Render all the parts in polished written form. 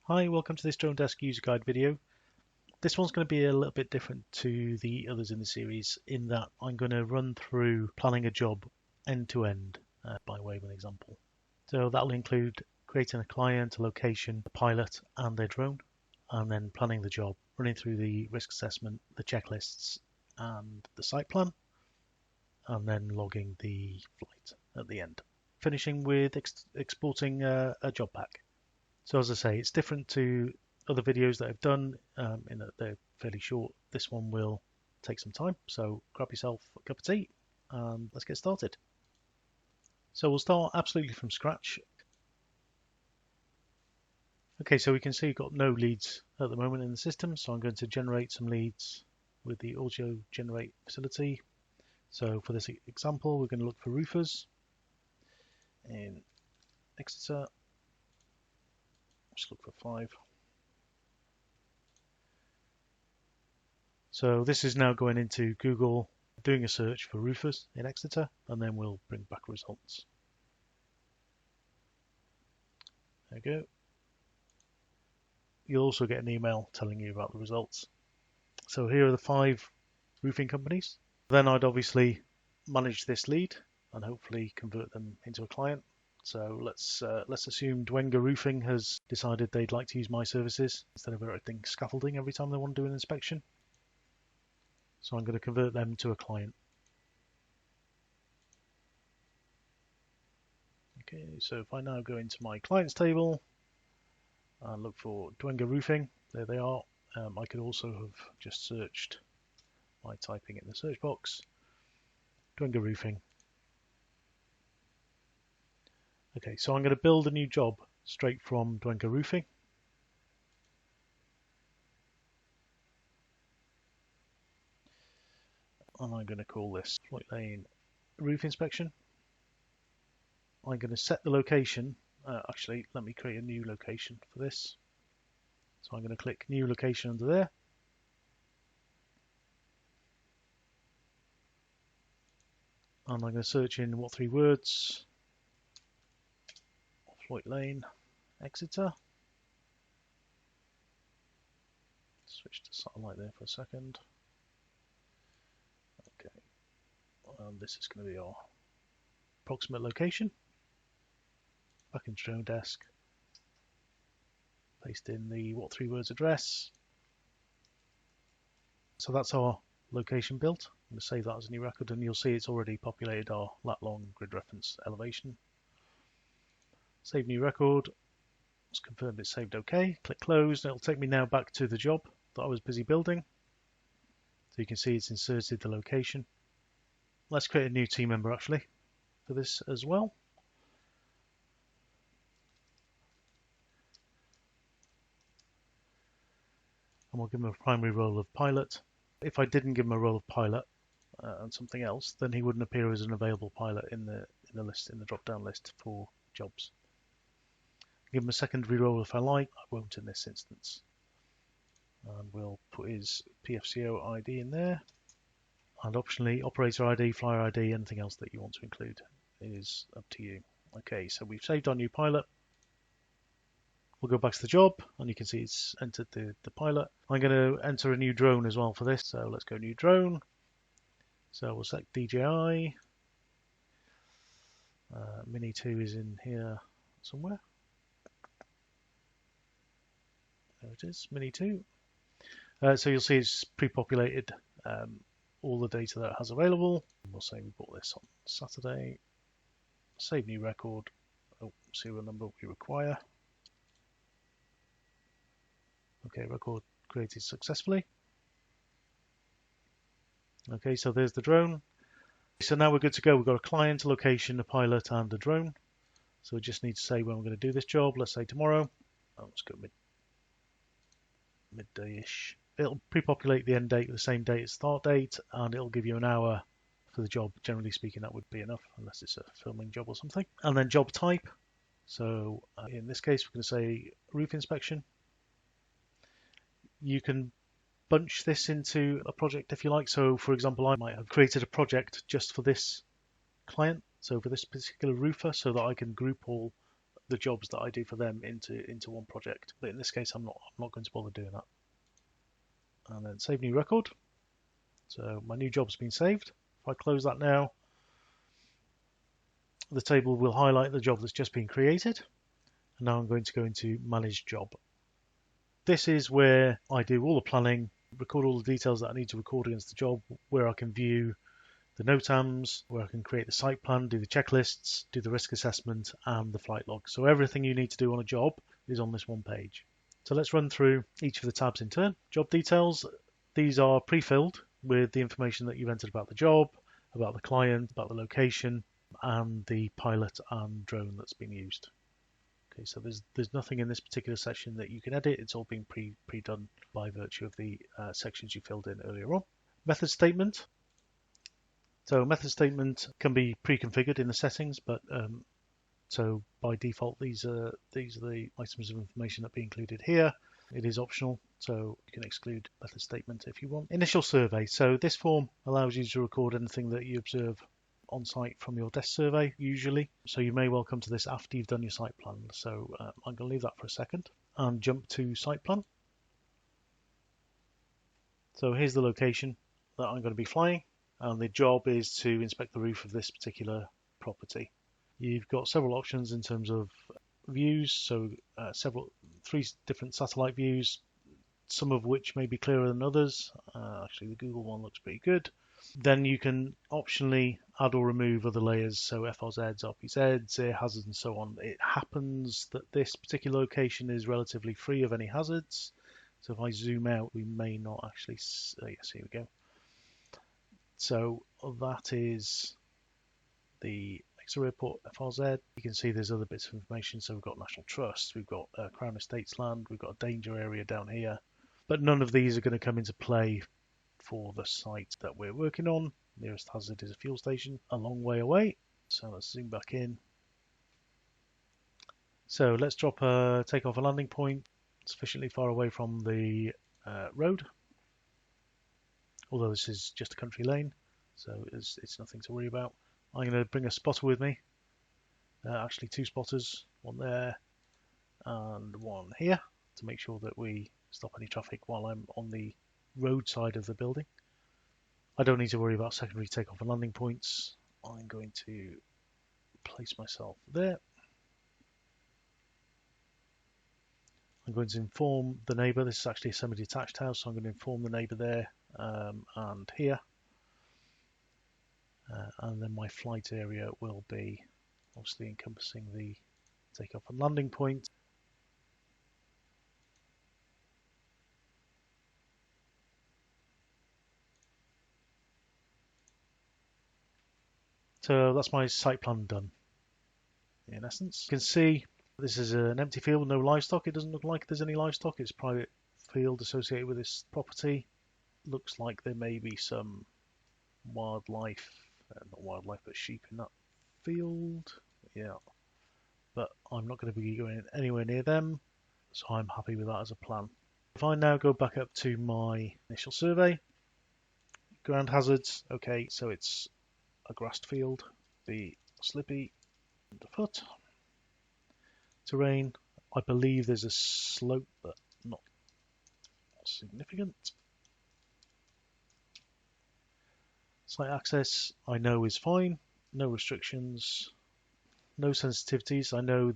Hi, welcome to this Dronedesk user guide video. This one's going to be a little bit different to the others in the series in that I'm going to run through planning a job end to end by way of an example. So that'll include creating a client, a location, a pilot and their drone, and then planning the job, running through the risk assessment, the checklists and the site plan, and then logging the flight at the end. Finishing with exporting a job pack. So as I say, it's different to other videos that I've done in that they're fairly short. This one will take some time, so grab yourself a cup of tea and let's get started. So we'll start absolutely from scratch. Okay, so we can see we've got no leads at the moment in the system, so I'm going to generate some leads with the audio generate facility. So for this example, we're going to look for roofers in Exeter. Just look for 5. So this is now going into Google, doing a search for roofers in Exeter, and then we'll bring back results. There we go. You'll also get an email telling you about the results. So here are the 5 roofing companies. Then I'd obviously manage this lead and hopefully convert them into a client. So let's assume duanka Roofing has decided they'd like to use my services instead of erecting scaffolding every time they want to do an inspection. So I'm going to convert them to a client. Okay, so if I now go into my clients table and look for duanka Roofing, there they are. I could also have just searched by typing in the search box, duanka Roofing. Okay, so I'm going to build a new job straight from duanka Roofing. And I'm going to call this Floyd Lane Roof Inspection. I'm going to set the location. Actually, let me create a new location for this. So I'm going to click New Location under there. And I'm going to search in what 3 words? Floyd Lane, Exeter. Switch to satellite there for a second. Okay, and this is going to be our approximate location. Back into Dronedesk, paste in the what 3 words address. So that's our location built. I'm going to save that as a new record, and you'll see it's already populated our lat long grid reference elevation. Save new record. Let's confirm it's saved OK. Click close, and it'll take me now back to the job that I was busy building. So you can see it's inserted the location. Let's create a new team member actually for this as well. And we'll give him a primary role of pilot. If I didn't give him a role of pilot and something else, then he wouldn't appear as an available pilot in the list, in the drop-down list for jobs. Give him a secondary role if I like. I won't in this instance. And we'll put his PFCO ID in there. And optionally, operator ID, flyer ID, anything else that you want to include is up to you. Okay, so we've saved our new pilot. We'll go back to the job, and you can see it's entered the pilot. I'm going to enter a new drone as well for this, so let's go new drone. So we'll select DJI. Mini 2 is in here somewhere. There it is, Mini 2. So you'll see it's pre-populated all the data that it has available. We'll say we bought this on Saturday. Save new record. Oh, serial number we require. Okay, record created successfully. Okay, so there's the drone. So now we're good to go. We've got a client, a location, a pilot, and a drone. So we just need to say when we're going to do this job. Let's say tomorrow. Let's go midday-ish. It'll pre-populate the end date with the same date as start date, and it'll give you an hour for the job. Generally speaking, that would be enough, unless it's a filming job or something. And then job type. So in this case, we're going to say roof inspection. You can bunch this into a project if you like. So for example, I might have created a project just for this client, so for this particular roofer, so that I can group all the jobs that I do for them into one project. But in this case, I'm not going to bother doing that. And then save new record. So my new job's been saved. If I close that now, the table will highlight the job that's just been created. And now I'm going to go into manage job. This is where I do all the planning, record all the details that I need to record against the job, where I can view the NOTAMs, where I can create the site plan, do the checklists, do the risk assessment, and the flight log. So everything you need to do on a job is on this one page. So let's run through each of the tabs in turn. Job details, these are pre-filled with the information that you've entered about the job, about the client, about the location, and the pilot and drone that's been used. Okay, so there's nothing in this particular section that you can edit. It's all been pre-done by virtue of the sections you filled in earlier on. Method statement. So method statement can be pre-configured in the settings, but so by default these are the items of information that be included here. It is optional, so you can exclude method statement if you want. Initial survey. So this form allows you to record anything that you observe on site from your desk survey usually. So you may well come to this after you've done your site plan. So I'm going to leave that for a second and jump to site plan. So here's the location that I'm going to be flying, and the job is to inspect the roof of this particular property. You've got several options in terms of views, so three different satellite views, some of which may be clearer than others. Actually, the Google one looks pretty good. Then you can optionally add or remove other layers, so FRZs, RPZs, air hazards, and so on. It happens that this particular location is relatively free of any hazards. So if I zoom out, we may not actually. Yes, here we go. So that is the Exeter Airport FRZ. You can see there's other bits of information. So we've got National Trust, we've got Crown Estates land, we've got a danger area down here. But none of these are going to come into play for the site that we're working on. Nearest hazard is a fuel station a long way away. So let's zoom back in. So let's drop a takeoff and landing point sufficiently far away from the road. Although this is just a country lane, so it's nothing to worry about. I'm going to bring a spotter with me. Actually, two spotters, one there and one here, to make sure that we stop any traffic while I'm on the road side of the building. I don't need to worry about secondary takeoff and landing points. I'm going to place myself there. I'm going to inform the neighbour. This is actually a semi-detached house, so I'm going to inform the neighbour there and here. And then my flight area will be obviously encompassing the takeoff and landing point. So that's my site plan done. In essence, you can see this is an empty field, no livestock. It doesn't look like there's any livestock. It's a private field associated with this property. Looks like there may be some wildlife, not wildlife, but sheep in that field. Yeah, but I'm not going to be going anywhere near them, so I'm happy with that as a plan. If I now go back up to my initial survey, ground hazards, okay, so it's a grassed field, the slippy underfoot. Terrain, I believe there's a slope, but not significant. Site access, I know is fine. No restrictions, no sensitivities. I know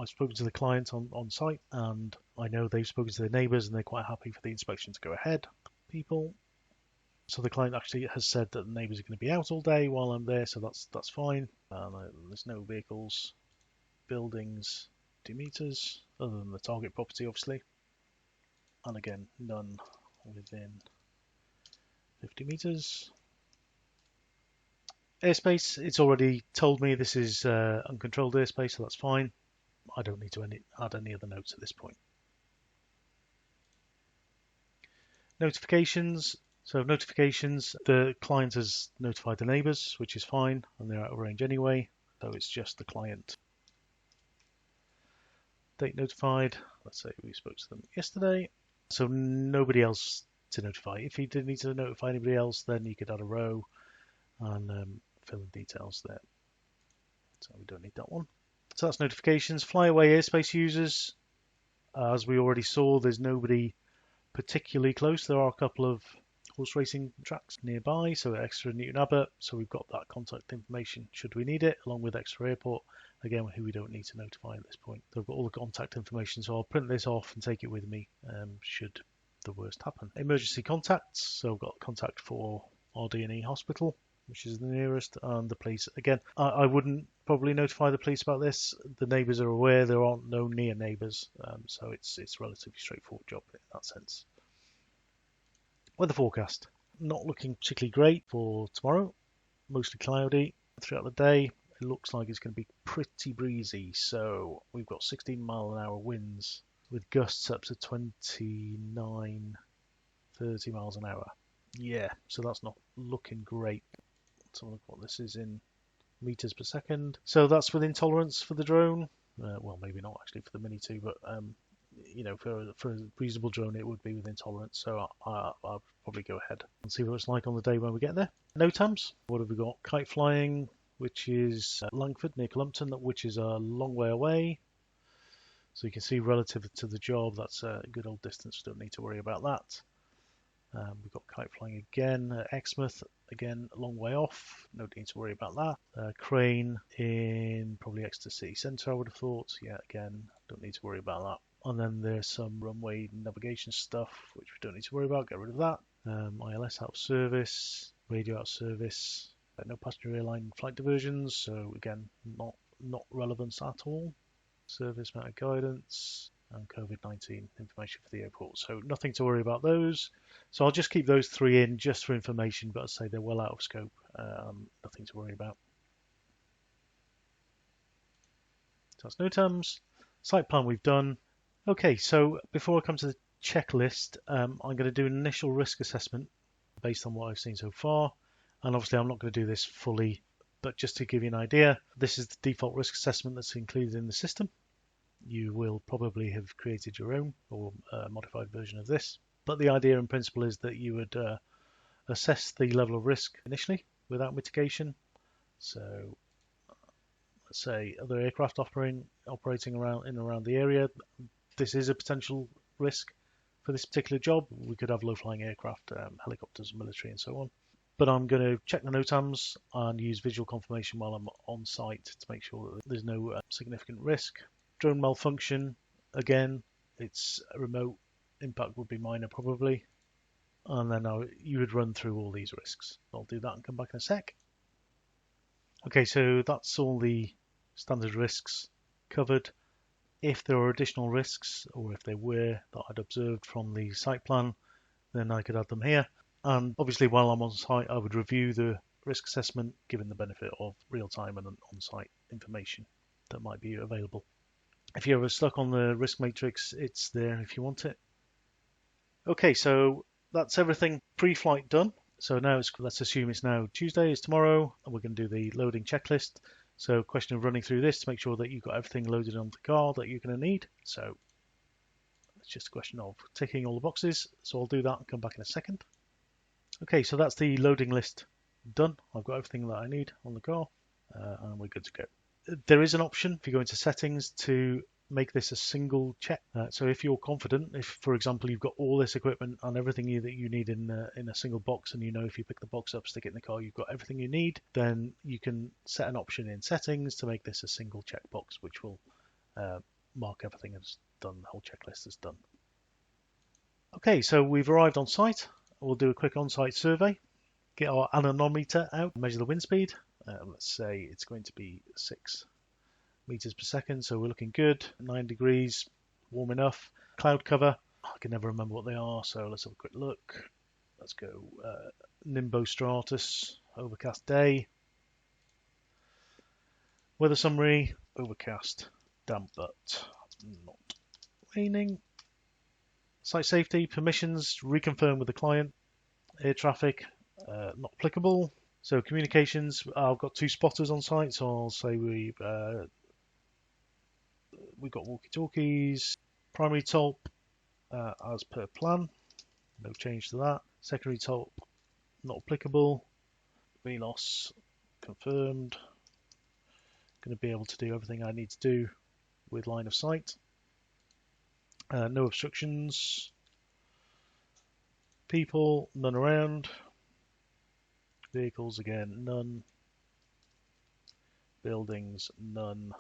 I've spoken to the client on site, and I know they've spoken to their neighbours, and they're quite happy for the inspection to go ahead. People. So the client actually has said that the neighbours are going to be out all day while I'm there, so that's fine. There's no vehicles, buildings, 2 meters, other than the target property, obviously. And again, none within 50 meters. Airspace, it's already told me this is uncontrolled airspace, so that's fine. I don't need to add any other notes at this point. Notifications. So notifications, the client has notified the neighbours, which is fine, and they're out of range anyway, so it's just the client. Date notified, let's say we spoke to them yesterday, so nobody else to notify. If you did need to notify anybody else, then you could add a row and fill in details there. So we don't need that one. So that's notifications. Flyaway airspace users. As we already saw, there's nobody particularly close. There are a couple of horse racing tracks nearby, so extra Newton Abbot. So we've got that contact information should we need it, along with extra airport, again, who we don't need to notify at this point. So I've got all the contact information, so I'll print this off and take it with me should the worst happen. Emergency contacts. So I've got contact for RD&E Hospital, which is the nearest, and the police. Again, I wouldn't probably notify the police about this. The neighbours are aware. There aren't no near neighbours, so it's a relatively straightforward job in that sense. Weather forecast. Not looking particularly great for tomorrow. Mostly cloudy throughout the day. It looks like it's going to be pretty breezy. So we've got 16-mile-an-hour winds with gusts up to 29, 30 miles an hour. Yeah, so that's not looking great. Let's have a look what this is in meters per second. So that's within tolerance for the drone. Well, maybe not actually for the Mini 2, but for a reasonable drone, it would be within tolerance. So I'll probably go ahead and see what it's like on the day when we get there. NOTAMs. What have we got? Kite flying, which is Langford near Clumpton, which is a long way away. So you can see relative to the job, that's a good old distance. Don't need to worry about that. We've got kite flying again at Exmouth, again a long way off, no need to worry about that. Crane in probably Exeter City Centre, I would have thought. Yeah, again, don't need to worry about that. And then there's some runway navigation stuff, which we don't need to worry about, get rid of that. ILS out of service, radio out of service, no passenger airline flight diversions, so again, not relevant at all. Service matter guidance, and COVID-19 information for the airport. So nothing to worry about those. So I'll just keep those three in just for information, but as I say, they're well out of scope. Nothing to worry about. So that's NOTAMs. Site plan we've done. Okay, so before I come to the checklist, I'm going to do an initial risk assessment based on what I've seen so far. And obviously I'm not going to do this fully, but just to give you an idea, this is the default risk assessment that's included in the system. You will probably have created your own or modified version of this. But the idea in principle is that you would assess the level of risk initially without mitigation. So let's say other aircraft operating around the area. This is a potential risk for this particular job. We could have low-flying aircraft, helicopters, military, and so on. But I'm going to check the NOTAMs and use visual confirmation while I'm on site to make sure that there's no significant risk. Drone malfunction, again, it's a remote, impact would be minor probably. And then you would run through all these risks. I'll do that and come back in a sec. Okay, so that's all the standard risks covered. If there are additional risks, or if there were that I'd observed from the site plan, then I could add them here. And obviously while I'm on site, I would review the risk assessment, given the benefit of real-time and on-site information that might be available. If you're ever stuck on the risk matrix, it's there if you want it. Okay, so that's everything pre-flight done. So now let's assume it's now Tuesday, it's tomorrow, and we're going to do the loading checklist. So question of running through this to make sure that you've got everything loaded onto the car that you're going to need. So it's just a question of ticking all the boxes. So I'll do that and come back in a second. Okay, so that's the loading list done. I've got everything that I need on the car, and we're good to go. There is an option if you go into settings to make this a single check. So if you're confident, if for example you've got all this equipment and everything that you need in a single box, and you know if you pick the box up, stick it in the car, you've got everything you need, then you can set an option in settings to make this a single checkbox, which will mark everything as done, the whole checklist is done. Okay, so we've arrived on site. We'll do a quick on-site survey, get our anemometer out, measure the wind speed. Let's say it's going to be 6 meters per second, so we're looking good. 9 degrees, warm enough. Cloud cover, I can never remember what they are, so let's have a quick look. Let's go nimbostratus, overcast day. Weather summary, overcast, damp but not raining. Site safety, permissions, reconfirm with the client. Air traffic, not applicable. So communications, I've got 2 spotters on site, so I'll say we've got walkie-talkies. Primary TOLP as per plan, no change to that. Secondary TOLP, not applicable. VLOS confirmed. going to be able to do everything I need to do with line of sight. No obstructions. People, none around. Vehicles, again, none. Buildings, none.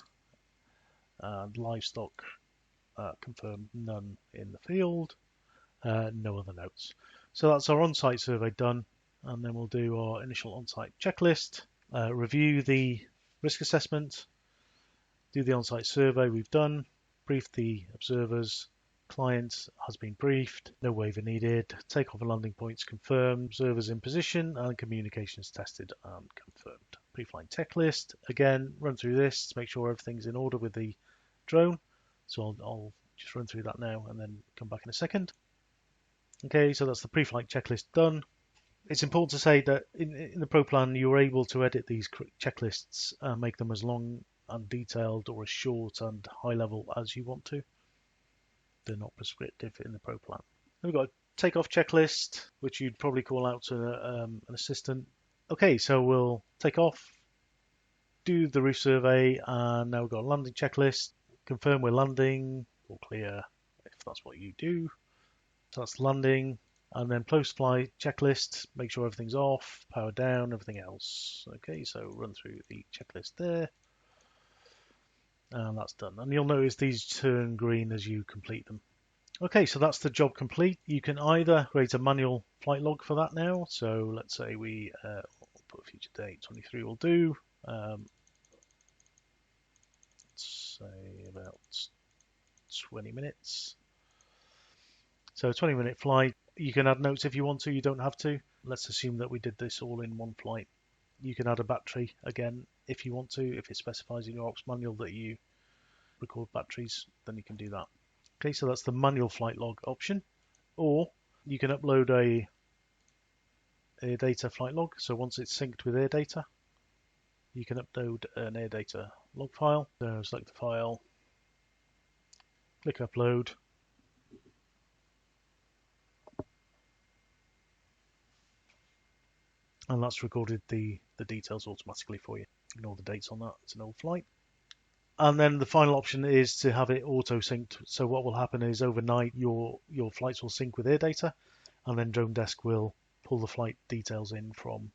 And livestock, confirmed, none in the field. No other notes. So that's our on-site survey done, and then we'll do our initial on-site checklist, review the risk assessment, do the on-site survey we've done, brief the observers, client has been briefed, no waiver needed, takeoff and landing points confirmed, observers in position, and communications tested and confirmed. Pre-flight checklist, again, run through this to make sure everything's in order with the drone. So I'll just run through that now and then come back in a second. Okay, so that's the pre-flight checklist done. It's important to say that in the Pro Plan, you're able to edit these checklists and make them as long and detailed or as short and high level as you want to. They're not prescriptive in the Pro Plan. Then we've got a takeoff checklist, which you'd probably call out to an assistant. Okay, so we'll take off, do the roof survey, and now we've got a landing checklist. Confirm we're landing, or clear if that's what you do. So that's landing, and then post-flight checklist, make sure everything's off, power down, everything else. Okay, so run through the checklist there, and that's done. And you'll notice these turn green as you complete them. Okay, so that's the job complete. You can either create a manual flight log for that now. So let's say we put a future date, 23 will do. Let's say about 20 minutes. So 20-minute flight. You can add notes if you want to, you don't have to. Let's assume that we did this all in one flight. You can add a battery again if you want to. If it specifies in your ops manual that you record batteries, then you can do that. Okay, so that's the manual flight log option. Or you can upload a AirData flight log. So once it's synced with AirData, you can upload an AirData log file. So select the file, click upload. And that's recorded the details automatically for you. Ignore the dates on that, it's an old flight. And then the final option is to have it auto-synced. So what will happen is overnight your flights will sync with AirData, and then Dronedesk will pull the flight details in from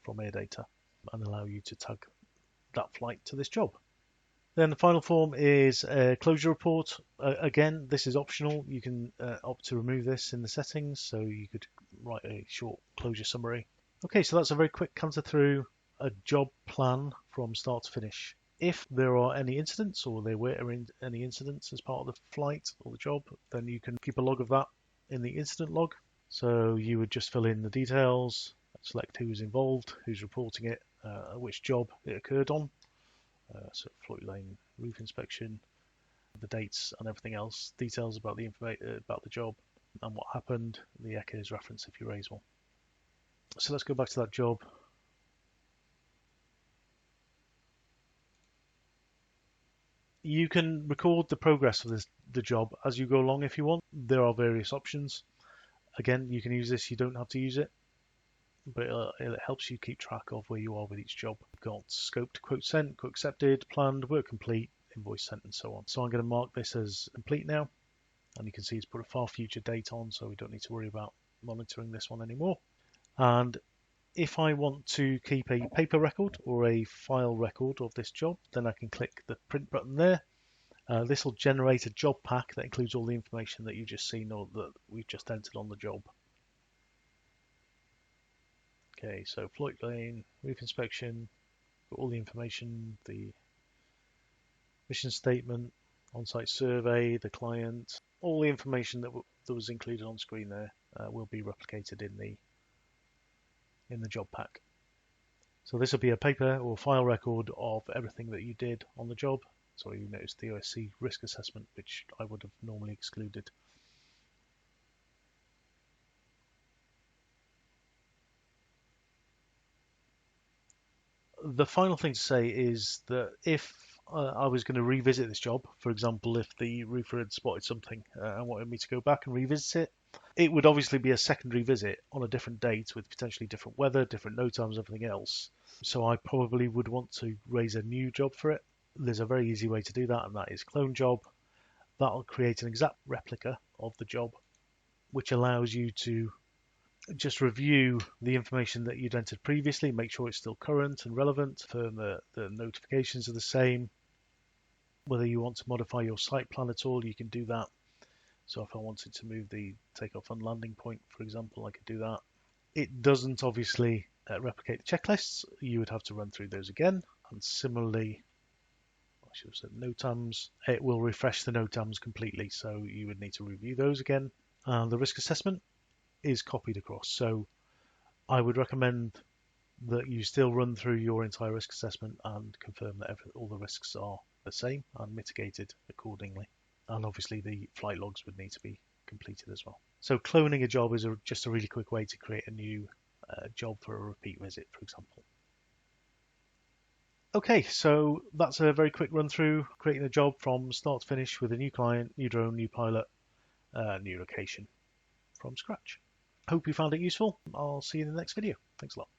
AirData and allow you to tag that flight to this job. Then the final form is a closure report. Again, this is optional. You can opt to remove this in the settings, so you could write a short closure summary. Okay, so that's a very quick canter through a job plan from start to finish. If there are any incidents, or there were any incidents as part of the flight or the job, then you can keep a log of that in the incident log. So you would just fill in the details, select who's involved, who's reporting it, which job it occurred on. So float lane roof inspection, the dates and everything else, details about the about the job and what happened, the echoes reference if you raise one. So let's go back to that job. You can record the progress of the job as you go along if you want. There are various options. Again, you can use this, you don't have to use it, but it helps you keep track of where you are with each job. We've got scoped, quote sent, quote accepted, planned, work complete, invoice sent, and so on. So I'm going to mark this as complete now, and you can see it's put a far future date on, so we don't need to worry about monitoring this one anymore. And if I want to keep a paper record or a file record of this job, then I can click the print button there. This will generate a job pack that includes all the information that you've just seen or that we've just entered on the job. Okay, so float lane, roof inspection, all the information, the mission statement, on-site survey, the client, all the information that was included on screen there will be replicated in the job pack. So this will be a paper or file record of everything that you did on the job. So you notice the OSC risk assessment, which I would have normally excluded. The final thing to say is that if I was going to revisit this job, for example, if the roofer had spotted something and wanted me to go back and revisit it, it would obviously be a secondary visit on a different date with potentially different weather, different no times, everything else. So I probably would want to raise a new job for it. there's a very easy way to do that, and that is clone job. That'll create an exact replica of the job, which allows you to just review the information that you'd entered previously, make sure it's still current and relevant, confirm that the notifications are the same. Whether you want to modify your site plan at all, you can do that. So if I wanted to move the takeoff and landing point, for example, I could do that. It doesn't obviously replicate the checklists. You would have to run through those again. And similarly, I should have said NOTAMs. It will refresh the NOTAMs completely, so you would need to review those again. And the risk assessment is copied across. So I would recommend that you still run through your entire risk assessment and confirm that all the risks are the same and mitigated accordingly. And obviously the flight logs would need to be completed as well. So cloning a job is just a really quick way to create a new job for a repeat visit, for example. Okay, so that's a very quick run through creating a job from start to finish with a new client, new drone, new pilot, new location from scratch. Hope you found it useful. I'll see you in the next video. Thanks a lot.